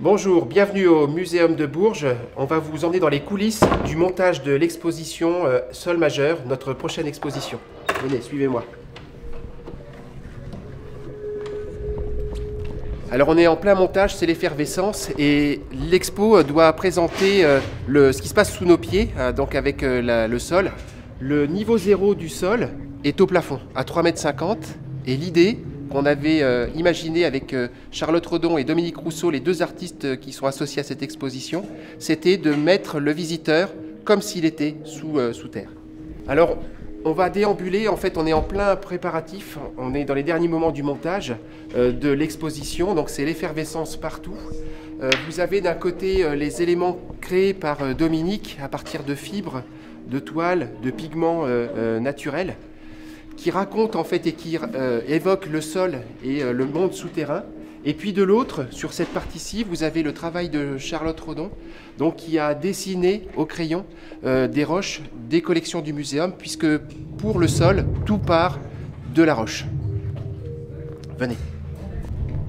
Bonjour, bienvenue au Muséum de Bourges. On va vous emmener dans les coulisses du montage de l'exposition Sol majeur, notre prochaine exposition. Venez, suivez-moi. Alors on est en plein montage, c'est l'effervescence et l'expo doit présenter ce qui se passe sous nos pieds, donc avec le sol. Le niveau zéro du sol est au plafond, à 3,50 m et l'idée qu'on avait imaginé avec Charlotte Redon et Dominique Rousseau, les deux artistes qui sont associés à cette exposition, c'était de mettre le visiteur comme s'il était sous terre. Alors, on va déambuler, en fait on est en plein préparatif, on est dans les derniers moments du montage de l'exposition, donc c'est l'effervescence partout. Vous avez d'un côté les éléments créés par Dominique à partir de fibres, de toiles, de pigments naturels, qui raconte en fait et qui évoque le sol et le monde souterrain. Et puis de l'autre, sur cette partie-ci, vous avez le travail de Charlotte Redon, donc qui a dessiné au crayon des roches des collections du muséum, puisque pour le sol, tout part de la roche. Venez.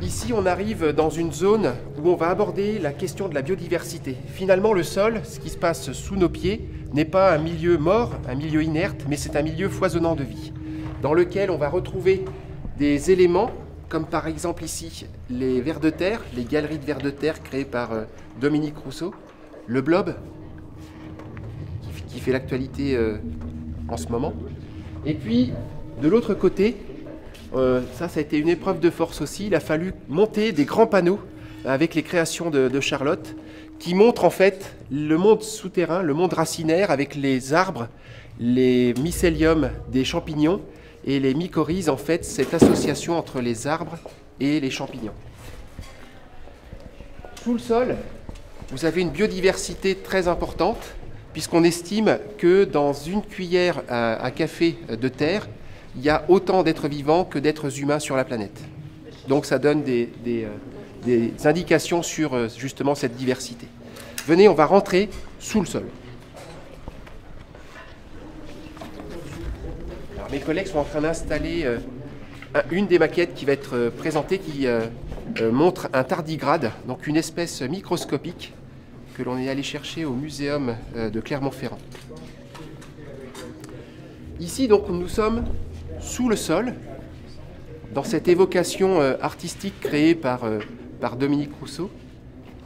Ici, on arrive dans une zone où on va aborder la question de la biodiversité. Finalement, le sol, ce qui se passe sous nos pieds, n'est pas un milieu mort, un milieu inerte, mais c'est un milieu foisonnant de vie, dans lequel on va retrouver des éléments, comme par exemple ici les vers de terre, les galeries de vers de terre créées par Dominique Rousseau, le blob, qui fait l'actualité en ce moment. Et puis, de l'autre côté, ça a été une épreuve de force aussi, il a fallu monter des grands panneaux avec les créations de Charlotte, qui montrent en fait le monde souterrain, le monde racinaire, avec les arbres, les mycéliums des champignons, et les mycorhizes, en fait, cette association entre les arbres et les champignons. Sous le sol, vous avez une biodiversité très importante, puisqu'on estime que dans une cuillère à café de terre, il y a autant d'êtres vivants que d'êtres humains sur la planète. Donc ça donne des indications sur justement cette diversité. Venez, on va rentrer sous le sol. Mes collègues sont en train d'installer une des maquettes qui va être présentée, qui montre un tardigrade, donc une espèce microscopique que l'on est allé chercher au muséum de Clermont-Ferrand. Ici, donc, nous sommes sous le sol, dans cette évocation artistique créée par Dominique Rousseau.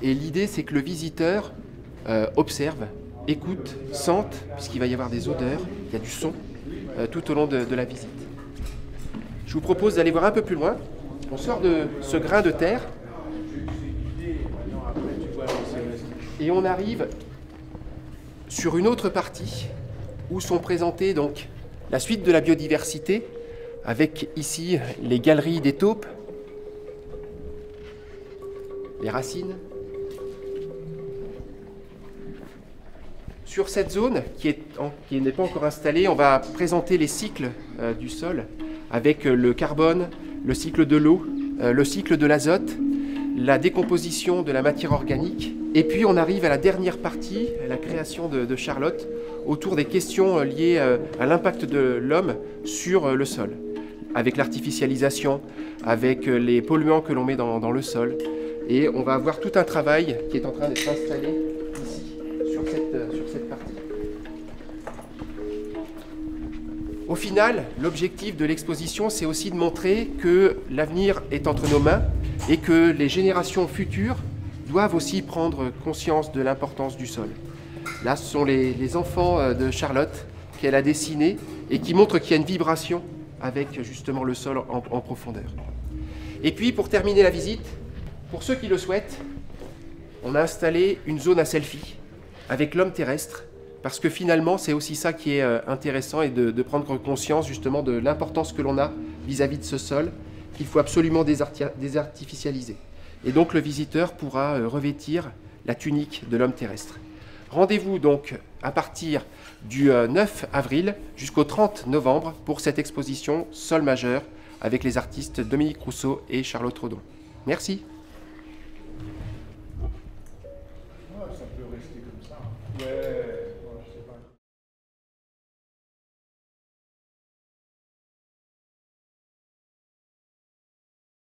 Et l'idée, c'est que le visiteur observe, écoute, sente, puisqu'il va y avoir des odeurs, il y a du son, tout au long de la visite. Je vous propose d'aller voir un peu plus loin. On sort de ce grain de terre et on arrive sur une autre partie où sont présentées donc la suite de la biodiversité, avec ici les galeries des taupes, les racines. Sur cette zone, qui n'est pas encore installée, on va présenter les cycles du sol, avec le carbone, le cycle de l'eau, le cycle de l'azote, la décomposition de la matière organique. Et puis on arrive à la dernière partie, la création de Charlotte, autour des questions liées à l'impact de l'homme sur le sol, avec l'artificialisation, avec les polluants que l'on met dans le sol. Et on va avoir tout un travail qui est en train d'être installé ici, sur cette partie. Au final, l'objectif de l'exposition, c'est aussi de montrer que l'avenir est entre nos mains et que les générations futures doivent aussi prendre conscience de l'importance du sol. Là, ce sont les enfants de Charlotte qu'elle a dessinés et qui montrent qu'il y a une vibration avec justement le sol en profondeur. Et puis, pour terminer la visite, pour ceux qui le souhaitent, on a installé une zone à selfie avec l'homme terrestre, parce que finalement, c'est aussi ça qui est intéressant, et de prendre conscience justement de l'importance que l'on a vis-à-vis de ce sol, qu'il faut absolument désartificialiser. Et donc le visiteur pourra revêtir la tunique de l'homme terrestre. Rendez-vous donc à partir du 9 avril jusqu'au 30 novembre pour cette exposition Sol majeur avec les artistes Dominique Rousseau et Charlotte Redon. Merci.